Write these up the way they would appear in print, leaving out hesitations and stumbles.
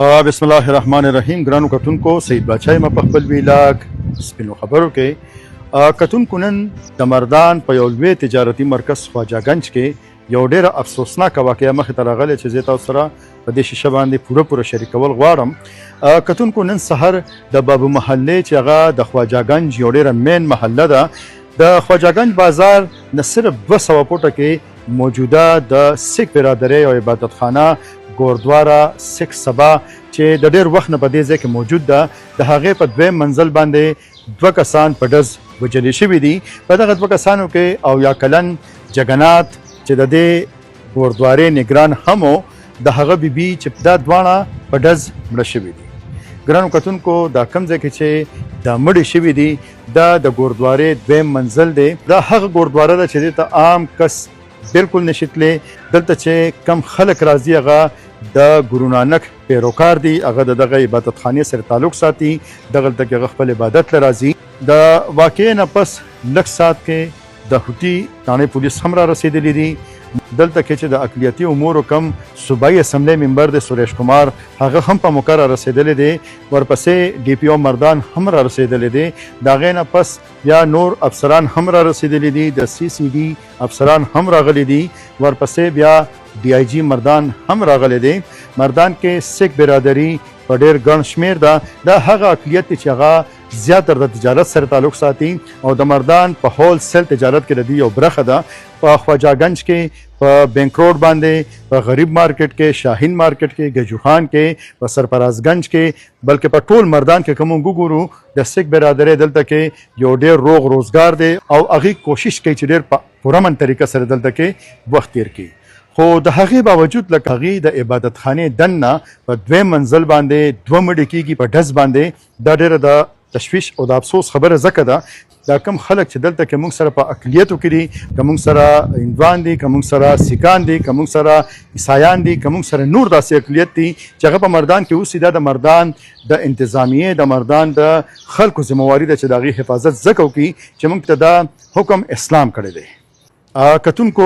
بسم الله الرحمن الرحیم. ګرانو کتونکو، سید باچا یم په خپل ویلاګ سپینو خبرو کې. کتونکو، نن د مردان په یو لوی تجارتي مرکز خواجه گنج کې یو ډېره افسوسناکه واقعه مخې ته راغلی چې زه تاسو سره په دې شیشه باندې پوره شریکول غواړم. کتونکو، نن سحر د بابو محلې چې هغه د خواجه گنج یو ډېره مین محله ده، د خواجه گنج بازار نه صرف 200 فوټه کې موجوده د سیک برادرۍ او عبادت خانه ګوردواره سیک سبا چې د ډېر وخت نه په دې ځای کې موجود ده، د هغې په دویم منزل باندې 2 کسان په ډز وژلي شوي دي. په دغه 2 کسانو کې 70 کلن جګنات چې د دې ګوردوارې نگران هم و، د هغه بیبي چې دا دواړه په ډز مړه شوي دي. ګرانو کتونکو، دا کوم ځای کې چې دا مړې شوي دي دا د ګوردوارې دویم منزل دی. دا هغه ګوردواره ده چې دې ته عام کس بالکل نشي تللی. دلته چې کم خلک راځي هغه د ګورو نانک پیروکار دي، هغه د دغه عبادت خانې سره تعلق ساتي، دغلته کې هغه خپل عبادت له راځي. د واقعې نه پس لږ ساعت کې د هوټي تانې پولیس هم را رسېدلی دي. دلته کې چې د اقلیتي امورو کم صوبایي اسمبلی ممبر دی سریش کمار، هغه هم په موقع را رسېدلی دی. ورپسې ډي پي او مردان هم را رسېدلی دی. د هغې نه پس بیا نور افسران هم را رسېدلی دي، د سی سی ډي افسران هم راغلي دي. ورپسې بیا ډي آی جي مردان هم راغلی دی. مردان کې سیک برادري په ډېر ګڼ شمېر ده. دا هغه اقلیت دی چې هغه زیاتره د تجارت سره تعلق ساتي او د مردان په هول سیل تجارت کې د دوی یو برخه ده. په خواجه گنج کې، په بینک روډ باندې، په غریب مارکیټ کې، شاهین مارکیټ کې، گجوخان کې، په سرفراز گنج کې، بلکې په ټول مردان کې کوم وګورو د سیک برادرۍ دلته کې یو ډېر روغ روزګار دی او هغې کوشش کوي چې ډېر په پرامن طریقه سره دلته کې وخت تیر کړي. خو د هغې باوجود لکه هغې د عبادت خانې دننه په دویم منزل باندې 2 مړي کېږي په ډز باندې. دا ډېره د تشویش او د افسوس خبره ځکه ده دا کم خلک چې دلته کې موږ سره په اقلیتو کې دي، که موږ سره هندوان دي، که موږ سره سیکان دي، که موږ سره عیسایان دي، که موږ سره نور داسې اقلیت دي چې هغه په مردان کې اوسي، دا د مردان د انتظامیې، د مردان د خلکو ذمواري ده چې د هغې حفاظت ځکه وکړي چې موږ ته دا حکم اسلام کړی دی. کتونکو،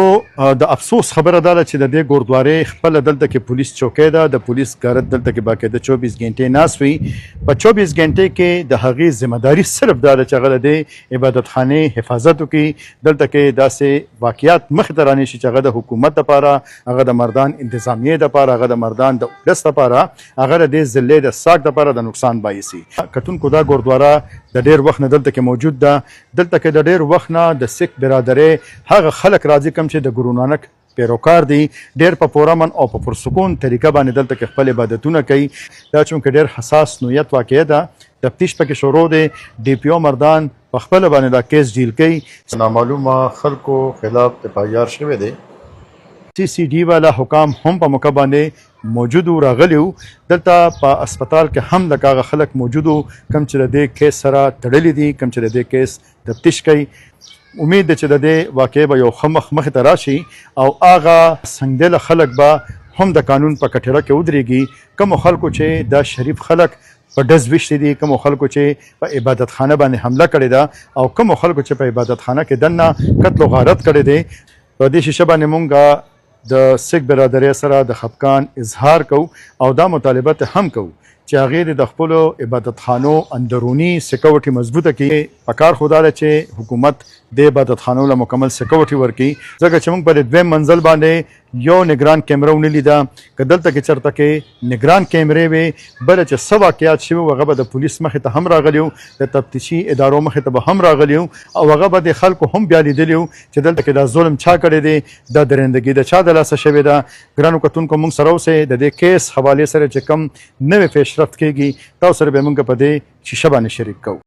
د افسوس خبره دا ده چې د دې ګوردوارې خپله دلته کې پولیس چوکۍ ده، د پولیس ګارد دلته کې باقاعده 24 غنټې ناست وي. په 24 غنټې کې د هغې ذمهداري صرف دا ده چې هغه د دې عبادت خانې حفاظت وکړي. دلته کې داسې واقعیات مخې ته رانیشي چې هغه د حکومت دپاره، هغه د مردان انتظامیې دپاره، هغه د مردان د ولس دپاره، هغه د دې ضلعې د ساک دپاره د نقصان باعثي. کتونکو، دا ګوردواره د ډېر وخت نه دلته کې موجود ده. دلته کې د ډېر وخت نه د سیک برادرۍ هغه خلک راځي کوم چې د ګورو نانک پیروکار دي، ډېر په پرامن او په پرسکون طریقه باندې دلته کې خپل عبادتونه کوي. دا چونکې ډېر حساس نوعیت واقعه ده، تفتیش پکې شروع دی. ډي پي او مردان په خپله باندې دا کیس ډیل کوي. نامعلومه خلکو خلاف دفاع شوی دی. سی سی ډي والا حکام هم په موقع باندې موجود و، راغلی و. دلته په اسپتال کې هم لکه هغه خلک موجود و کوم چې د دې کیس سره تړلي دي، کوم چې د دې کیس تفتیش کوي. امید ده چې د دې واقعې به یو ښه مخې ته راشي او هغه سنګدله خلک به هم د قانون په کټېره کې ودرېږي. کومو خلکو چې دا شریف خلک په ډز ویشتي دي، کومو خلکو چې په عبادت خانه باندې حمله کړې ده او کومو خلکو چې په عبادت خانه کې دننه قتل و غارت کړی دی. په دې شیشه باندې مونږ د سیک برادرۍ سره د خفګان اظهار کوو او دا مطالبه ته هم کوو چې هغې د خپلو عبادت خانو اندروني سکیورټي مضبوطه کړي. پکار خو دا ده چې حکومت د عبادت خانو له مکمل سکیورټي ورکړي، ځکه چې موږ په د دویم منزل باندې یو نگران کیمره ونه لیده. که دلته کې چېرته کې نگران کیمرې وې، بله چې څه واقعات شوي هغه به د پولیس مخې ته هم راغلي وو، د تفتیشي ادارو مخې ته به هم راغلي وو او هغه به د خلکو هم بیا لیدلي وو چې دلته کې دا ظلم چا کړی دی، دا درندګي د چا د لاسه شوې ده. ګرانو کتونکو، موږ سره اوسئ. د دې کیس حوالې سره چې کوم نوې پیشرفت کېږي تاسو سره به موږ په دې شیشه باندې شریک کوو.